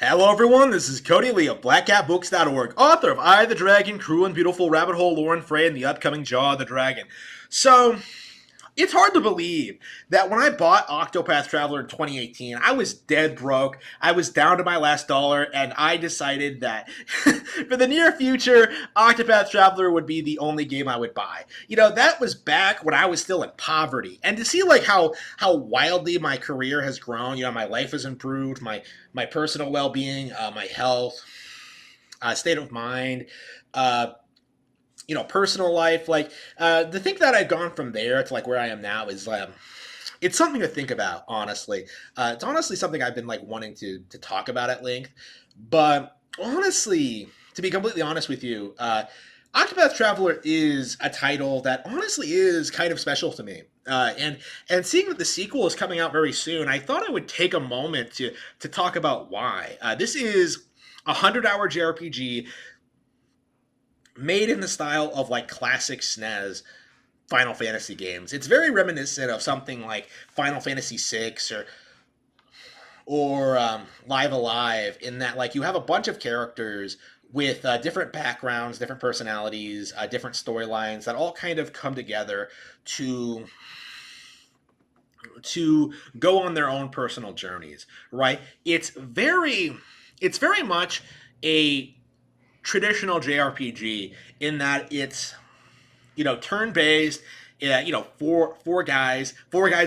Hello, everyone. This is Cody Lee of BlackCatBooks.org, author of I, the Dragon, Cruel and Beautiful Rabbit Hole Lore and Frey, and the upcoming Jaw of the Dragon. So, it's hard to believe that when I bought Octopath Traveler in 2018, I was dead broke. I was down to my last dollar, and I decided that for the near future, Octopath Traveler would be the only game I would buy. That was back when I was still in poverty, and to see like how wildly my career has grown. My life has improved, my personal well being, my health, state of mind. Uh, Personal life, like the thing that I've gone from there to like where I am now is it's something to think about, honestly. It's honestly something I've been like wanting to talk about at length. But honestly, to be completely honest with you, Octopath Traveler is a title that honestly is kind of special to me. And seeing that the sequel is coming out very soon, I thought I would take a moment to talk about why. This is a 100-hour JRPG made in the style of like classic SNES Final Fantasy games. It's very reminiscent of something like Final Fantasy VI or Live Alive, in that like you have a bunch of characters with different backgrounds, different personalities, different storylines that all kind of come together to go on their own personal journeys. Right? It's very much a traditional JRPG in that it's turn based. Yeah, four guys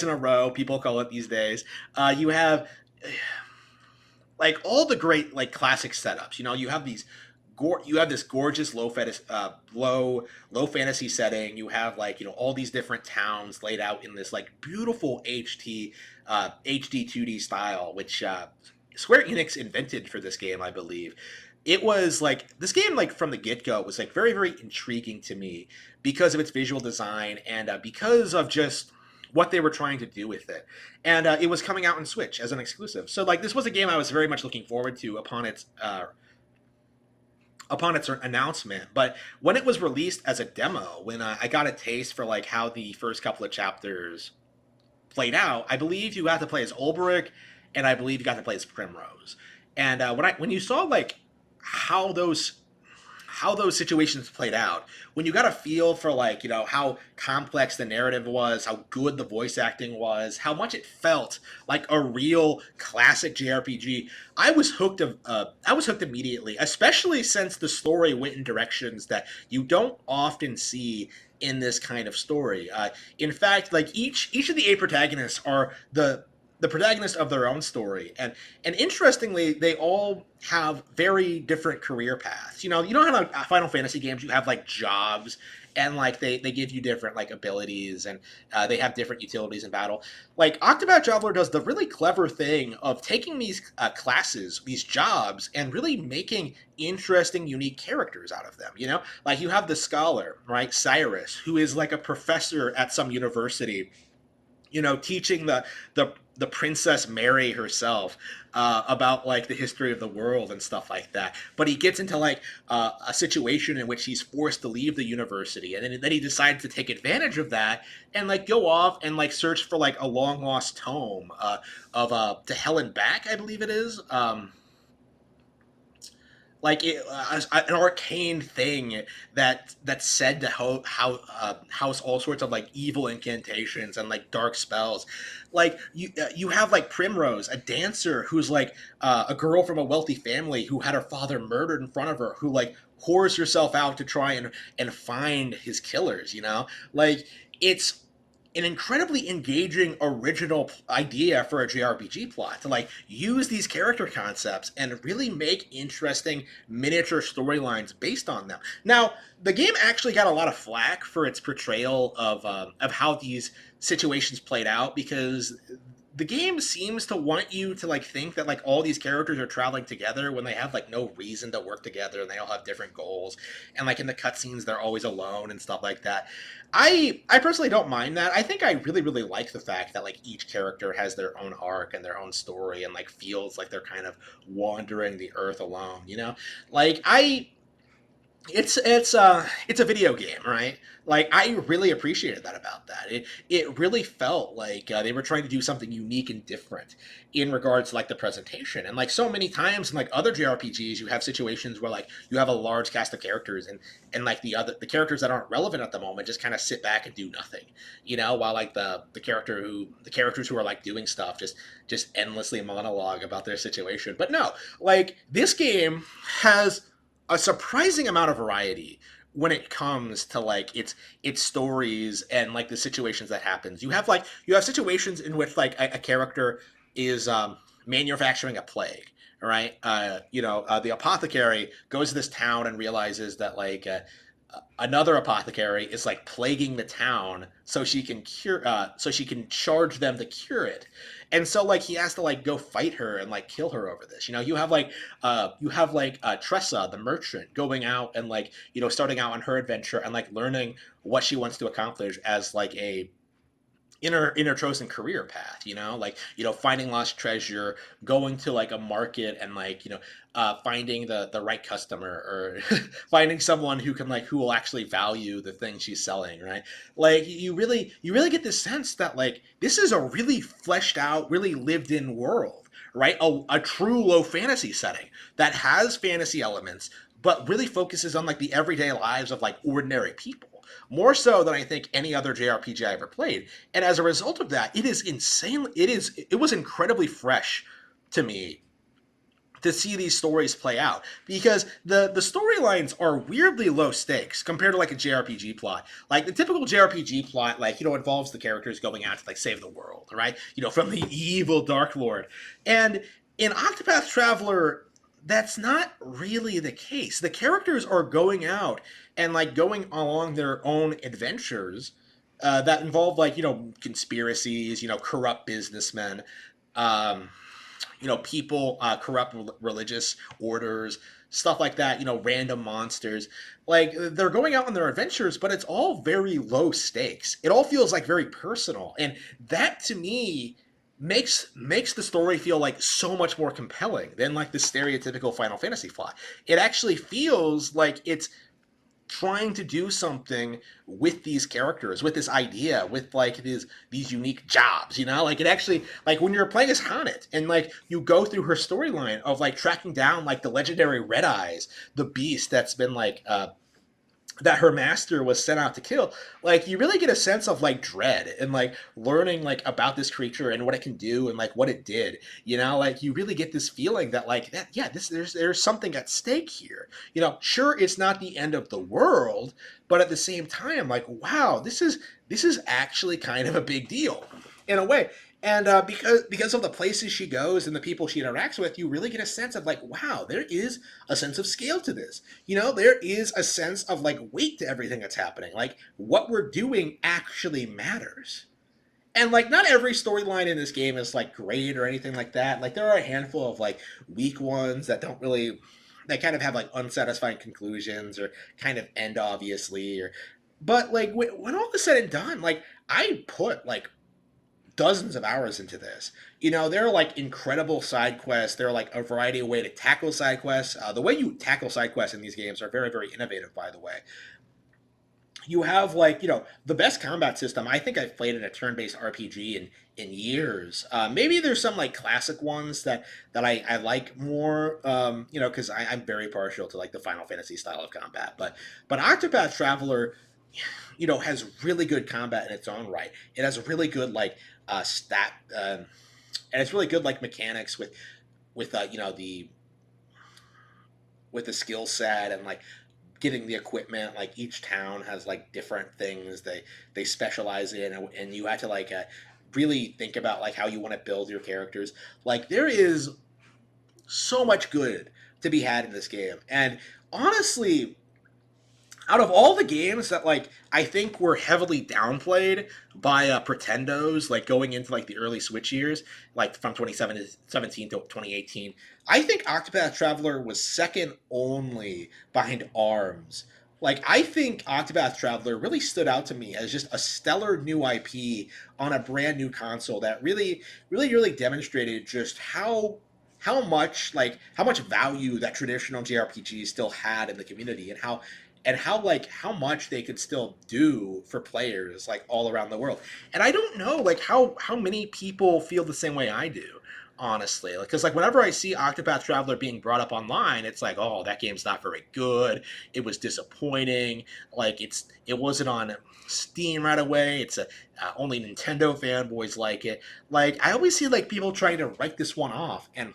in a row. People call it these days. You have like all the great like classic setups. You have you have this gorgeous low fantasy setting. You have like all these different towns laid out in this like beautiful HD 2D style, which Square Enix invented for this game, I believe. It was like this game, like from the get go, was like very very intriguing to me because of its visual design and because of just what they were trying to do with it. And it was coming out on Switch as an exclusive. So like this was a game I was very much looking forward to upon its announcement. But when it was released as a demo, when I got a taste for like how the first couple of chapters played out, I believe you got to play as Ulbrich, and I believe you got to play as Primrose. And when you saw like how those situations played out, when you got a feel for like how complex the narrative was, how good the voice acting was, how much it felt like a real classic JRPG, I was hooked immediately, especially since the story went in directions that you don't often see in this kind of story. In fact, like each of the eight protagonists are the protagonist of their own story, and interestingly, they all have very different career paths. How like Final Fantasy games, you have like jobs, and like they give you different like abilities, and they have different utilities in battle. Like Octopath Traveler does the really clever thing of taking these classes, these jobs, and really making interesting, unique characters out of them. Like you have the scholar, right, Cyrus, who is like a professor at some university, teaching the Princess Mary herself about like the history of the world and stuff like that. But he gets into like a situation in which he's forced to leave the university, and then he decides to take advantage of that and like go off and like search for like a long lost tome of To Hell and Back, I believe it is. An arcane thing that's said to house all sorts of like evil incantations and like dark spells. Like you have like Primrose, a dancer who's like a girl from a wealthy family who had her father murdered in front of her, who like whores herself out to try and find his killers. Like it's an incredibly engaging original idea for a JRPG plot to like use these character concepts and really make interesting miniature storylines based on them. Now, the game actually got a lot of flack for its portrayal of how these situations played out, because the game seems to want you to like think that like all these characters are traveling together when they have like no reason to work together, and they all have different goals, and like in the cutscenes they're always alone and stuff like that. I personally don't mind that. I think I really really like the fact that like each character has their own arc and their own story, and like feels like they're kind of wandering the earth alone. Like It's a video game, right? Like I really appreciated that about that. It really felt like they were trying to do something unique and different in regards to like the presentation. And like so many times in like other JRPGs, you have situations where like you have a large cast of characters, and like the characters that aren't relevant at the moment just kind of sit back and do nothing, while like the characters who are like doing stuff just endlessly monologue about their situation. But no, like this game has a surprising amount of variety when it comes to like its stories and like the situations that happens. You have situations in which like a character is manufacturing a plague, right? The apothecary goes to this town and realizes that like another apothecary is like plaguing the town so she can charge them to cure it. And so like he has to like go fight her and like kill her over this. You have like Tressa the merchant going out and like starting out on her adventure and like learning what she wants to accomplish as like a inner chosen career path, like finding lost treasure, going to like a market and like finding the right customer, or finding someone who will actually value the thing she's selling, right? Like you really get this sense that like this is a really fleshed out, really lived in world, right? A true low fantasy setting that has fantasy elements but really focuses on like the everyday lives of like ordinary people, more so than I think any other JRPG I ever played. And as a result of that, it is insane. It was incredibly fresh to me to see these stories play out, because the storylines are weirdly low stakes compared to like a JRPG plot. Like the typical JRPG plot, like involves the characters going out to like save the world, right? From the evil Dark Lord. And in Octopath Traveler, that's not really the case. The characters are going out and like going along their own adventures that involve like conspiracies, corrupt businessmen, um, people, corrupt religious orders, stuff like that, random monsters. Like they're going out on their adventures, but it's all very low stakes. It all feels like very personal. And that to me makes the story feel like so much more compelling than like the stereotypical Final Fantasy plot. It actually feels like it's trying to do something with these characters, with this idea, with like these unique jobs, like it actually, like when you're playing as Hanet and like you go through her storyline of like tracking down like the legendary Red Eyes, the beast that's been like that her master was sent out to kill. Like you really get a sense of like dread and like learning like about this creature and what it can do and like what it did. Like you really get this feeling that like that, yeah, this there's something at stake here. Sure, it's not the end of the world, but at the same time, like wow, this is actually kind of a big deal in a way. And because of the places she goes and the people she interacts with, you really get a sense of like, wow, there is a sense of scale to this. There is a sense of like weight to everything that's happening. Like what we're doing actually matters. And like not every storyline in this game is like great or anything like that. Like there are a handful of like weak ones that don't really, that kind of have like unsatisfying conclusions or kind of end obviously, or but like when all is said and done, like I put like dozens of hours into this. There are like incredible side quests. There are like a variety of way to tackle side quests. The way you tackle side quests in these games are very, very innovative, by the way. You have like the best combat system I think I've played in a turn-based RPG in years. Maybe there's some like classic ones that I like more, because I'm very partial to like the Final Fantasy style of combat. But Octopath Traveler, has really good combat in its own right. It has really good like stat, and it's really good like mechanics with the with the skill set and like getting the equipment. Like each town has like different things they specialize in, and you have to like really think about like how you want to build your characters. Like there is so much good to be had in this game, and honestly, out of all the games that like I think were heavily downplayed by pretendos, like going into like the early Switch years, like from 2017 to 2018, I think Octopath Traveler was second only behind Arms. Like I think Octopath Traveler really stood out to me as just a stellar new IP on a brand new console that really demonstrated just how much value that traditional JRPG still had in the community, and how much they could still do for players like all around the world. And I don't know like how many people feel the same way I do, honestly. Like, because like whenever I see Octopath Traveler being brought up online, it's like, oh, that game's not very good. It was disappointing. Like it wasn't on Steam right away. It's a only Nintendo fanboys like it. Like I always see like people trying to write this one off, and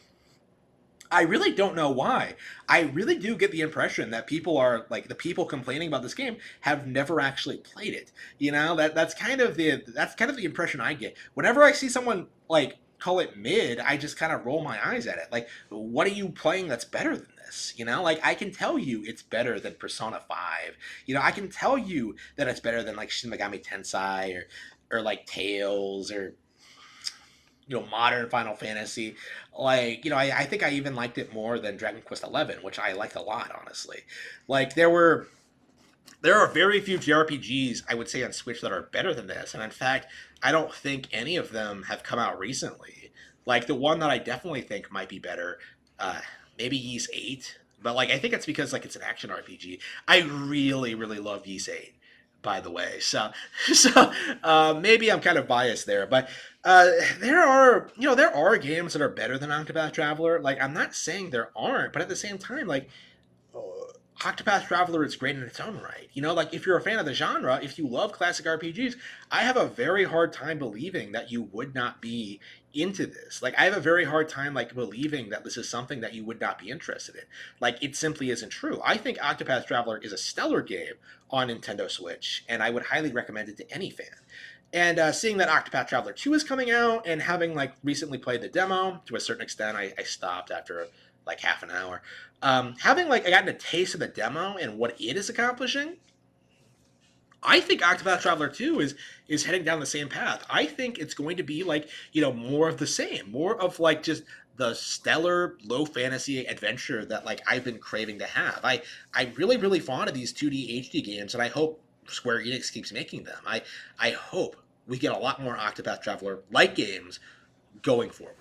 I really don't know why. I really do get the impression that people are like the people complaining about this game have never actually played it. You know, that's kind of the impression I get. Whenever I see someone like call it mid, I just kind of roll my eyes at it. Like, what are you playing that's better than this? You know, like I can tell you it's better than Persona 5. You know, I can tell you that it's better than like Shin Megami Tensei or like Tales or modern Final Fantasy. Like, I think I even liked it more than Dragon Quest 11, which I liked a lot, honestly. Like, there are very few JRPGs I would say on Switch that are better than this, and in fact, I don't think any of them have come out recently. Like the one that I definitely think might be better, uh, maybe Ys 8, but like I think it's because like it's an action RPG. I really really love Ys 8, by the way. So maybe I'm kind of biased there, but uh, there are games that are better than Octopath Traveler. Like I'm not saying there aren't, but at the same time, like Octopath Traveler is great in its own right. Like if you're a fan of the genre, if you love classic RPGs, I have a very hard time believing that you would not be into this. Like I have a very hard time like believing that this is something that you would not be interested in. Like it simply isn't true. I think Octopath Traveler is a stellar game on Nintendo Switch, and I would highly recommend it to any fan. And seeing that Octopath Traveler 2 is coming out, and having like recently played the demo to a certain extent, I stopped after like half an hour. Having like I gotten a taste of the demo and what it is accomplishing, I think Octopath Traveler 2 is heading down the same path. I think it's going to be like, more of the same, more of like just the stellar low fantasy adventure that like I've been craving to have. I really really fond of these 2D HD games, and I hope Square Enix keeps making them. I hope we get a lot more Octopath Traveler like games going forward.